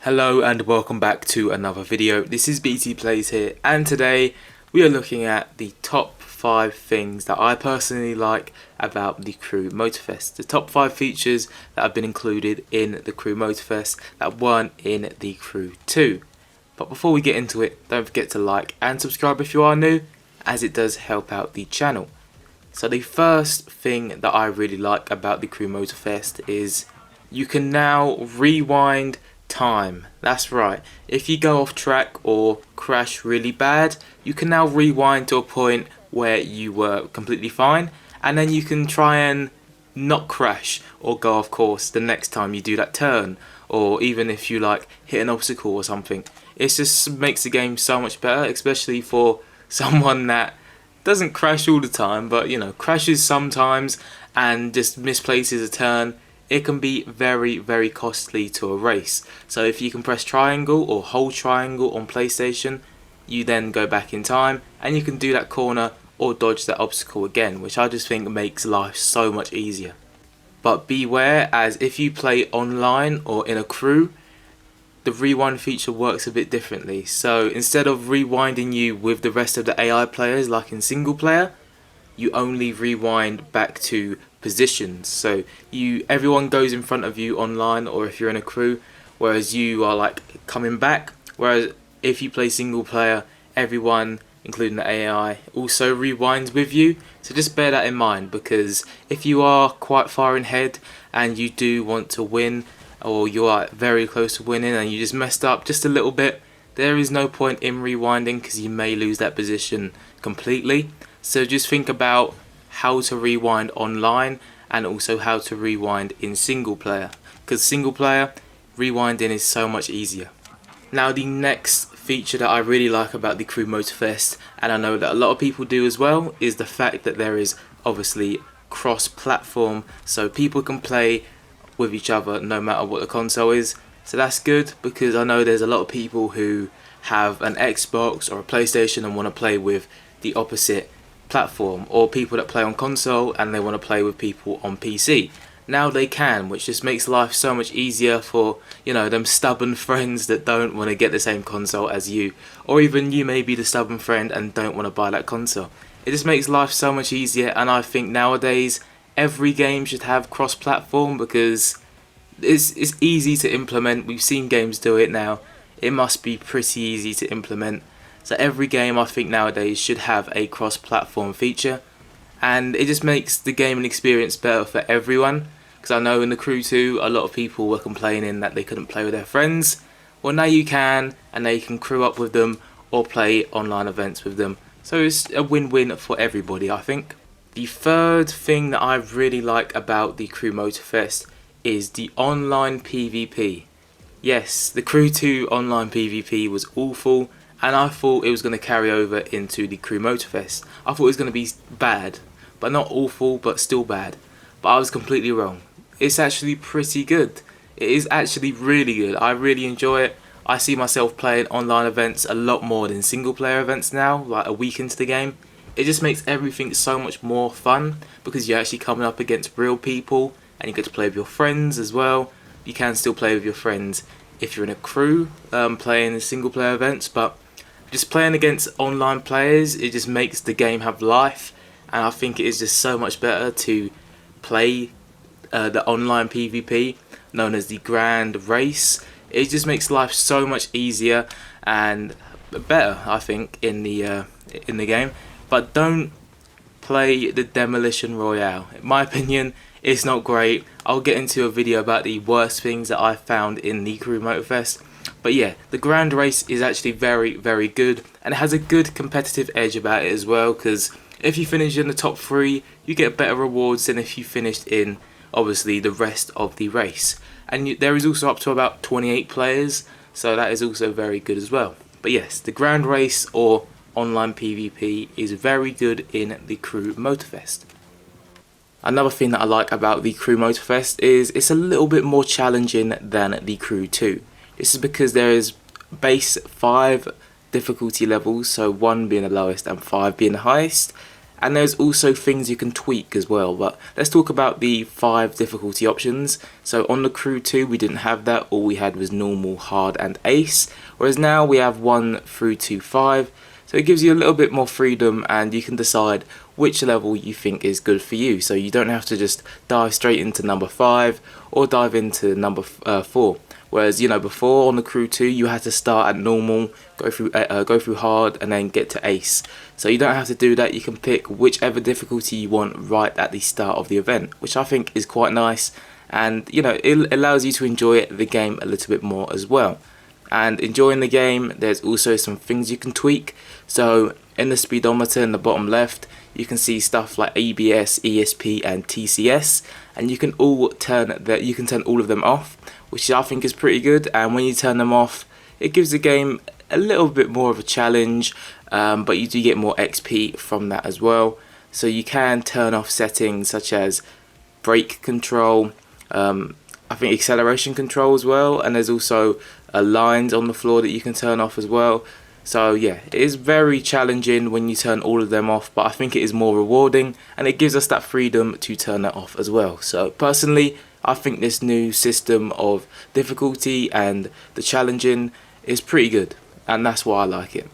Hello and welcome back to another video. This is BT Plays here, and today we are looking at the top 5 things that I personally like about the Crew Motorfest. The top 5 features that have been included in the Crew Motorfest that weren't in the Crew 2. But before we get into it, don't forget to like and subscribe if you are new, as it does help out the channel. So the first thing that I really like about the Crew Motorfest is you can now rewind time. That's right, if you go off track or crash really bad, you can now rewind to a point where you were completely fine, and then you can try and not crash or go off course the next time you do that turn, or even if you like hit an obstacle or something. It just makes the game so much better, especially for someone that doesn't crash all the time, but you know, crashes sometimes and just misplaces a turn. It can be very costly to a race. So if you can press triangle or hold triangle on PlayStation, you then go back in time and you can do that corner or dodge that obstacle again, which I just think makes life so much easier. But beware, as if you play online or in a crew, the rewind feature works a bit differently. So instead of rewinding you with the rest of the AI players like in single player, you only rewind back to positions. So everyone goes in front of you online or if you're in a crew, whereas you are like coming back. Whereas if you play single player, everyone including the AI also rewinds with you. So just bear that in mind, because if you are quite far ahead and you do want to win, or you are very close to winning and you just messed up just a little bit, there is no point in rewinding because you may lose that position completely. So just think about how to rewind online and also how to rewind in single player, because single player rewinding is so much easier. Now the next feature that I really like about the Crew Motorfest, and I know that a lot of people do as well, is the fact that there is obviously cross-platform, so people can play with each other no matter what the console is. So that's good, because I know there's a lot of people who have an Xbox or a PlayStation and want to play with the opposite platform, or people that play on console and they want to play with people on PC. Now they can, which just makes life so much easier for, you know, them stubborn friends that don't want to get the same console as you, or even you may be the stubborn friend and don't want to buy that console. It just makes life so much easier, and I think nowadays every game should have cross-platform because it's easy to implement. We've seen games do it now. It must be pretty easy to implement. So every game I think nowadays should have a cross-platform feature, and it just makes the gaming experience better for everyone. Because I know in the Crew 2 a lot of people were complaining that they couldn't play with their friends. Well, now you can, and now you can crew up with them or play online events with them. So it's a win-win for everybody, I think. The third thing that I really like about the Crew Motorfest is the online PvP. Yes, the Crew 2 online PvP was awful, and I thought it was going to carry over into the Crew Motorfest. I thought it was going to be bad, but not awful, but still bad. But I was completely wrong. It's actually pretty good. It is actually really good. I really enjoy it. I see myself playing online events a lot more than single player events now, like a week into the game. It just makes everything so much more fun because you're actually coming up against real people and you get to play with your friends as well. You can still play with your friends if you're in a crew playing single player events, but just playing against online players, it just makes the game have life, and I think it is just so much better to play the online PvP known as the Grand Race. It just makes life so much easier and better, I think, in the game. But don't play the Demolition Royale. In my opinion, it's not great. I'll get into a video about the worst things that I found in the Crew Motorfest. But yeah, the Grand Race is actually very good, and it has a good competitive edge about it as well, because if you finish in the top 3, you get better rewards than if you finished in, obviously, the rest of the race. And there is also up to about 28 players, so that is also very good as well. But yes, the Grand Race or online PvP is very good in the Crew Motorfest. Another thing that I like about the Crew Motorfest is it's a little bit more challenging than the Crew 2. This is because there is base 5 difficulty levels, so 1 being the lowest and 5 being the highest, and there's also things you can tweak as well. But let's talk about the 5 difficulty options. So on the Crew 2 we didn't have that, all we had was normal, hard and ace, whereas now we have 1 through to 5. So it gives you a little bit more freedom and you can decide which level you think is good for you. So you don't have to just dive straight into number 5 or dive into number 4. Whereas, you know, before on the Crew 2 you had to start at normal, go through hard and then get to ace. So you don't have to do that, you can pick whichever difficulty you want right at the start of the event, which I think is quite nice, and you know, it allows you to enjoy the game a little bit more as well. And enjoying the game, there's also some things you can tweak. So in the speedometer in the bottom left you can see stuff like ABS, ESP and TCS, and you can turn all of them off, which I think is pretty good. And when you turn them off, it gives the game a little bit more of a challenge, but you do get more XP from that as well. So you can turn off settings such as brake control, I think acceleration control as well, and there's also lines on the floor that you can turn off as well. So yeah, it is very challenging when you turn all of them off, but I think it is more rewarding and it gives us that freedom to turn that off as well. So personally, I think this new system of difficulty and the challenging is pretty good, and that's why I like it.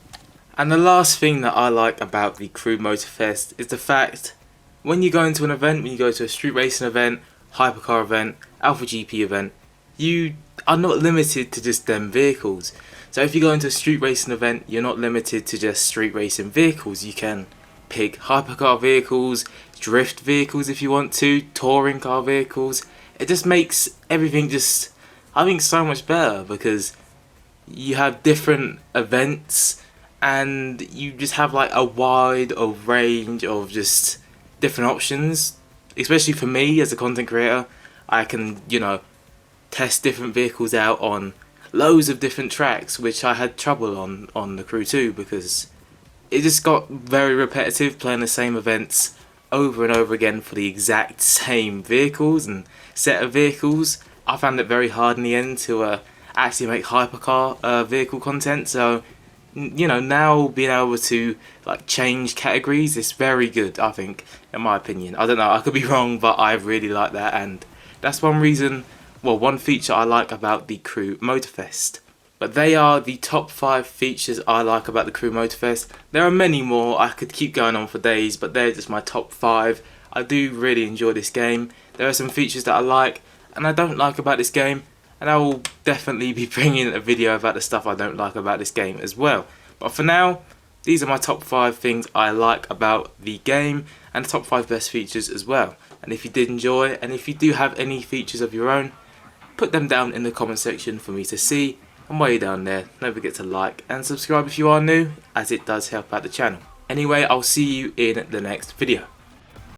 And the last thing that I like about the Crew Motorfest is the fact when you go into an event, when you go to a street racing event, hypercar event, Alpha GP event, you are not limited to just them vehicles. So if you go into a street racing event, you're not limited to just street racing vehicles. You can pick hypercar vehicles, drift vehicles if you want to, touring car vehicles. It just makes everything just, I think, so much better, because you have different events and you just have like a wide range of just different options. Especially for me as a content creator, I can, you know, test different vehicles out on loads of different tracks, which I had trouble on the Crew 2, because it just got very repetitive playing the same events over and over again for the exact same vehicles and set of vehicles. I found it very hard in the end to actually make hypercar vehicle content. So you know, now being able to like change categories is very good, I think, in my opinion. I don't know, I could be wrong, but I really like that, and that's one reason, well, one feature I like about the Crew Motorfest. But they are the top 5 features I like about the Crew Motorfest. There are many more, I could keep going on for days, but they're just my top 5. I do really enjoy this game. There are some features that I like and I don't like about this game, and I will definitely be bringing a video about the stuff I don't like about this game as well. But for now, these are my top 5 things I like about the game, and the top 5 best features as well. And if you did enjoy, and if you do have any features of your own, put them down in the comment section for me to see. And while you're down there, don't forget to like and subscribe if you are new, as it does help out the channel. Anyway, I'll see you in the next video.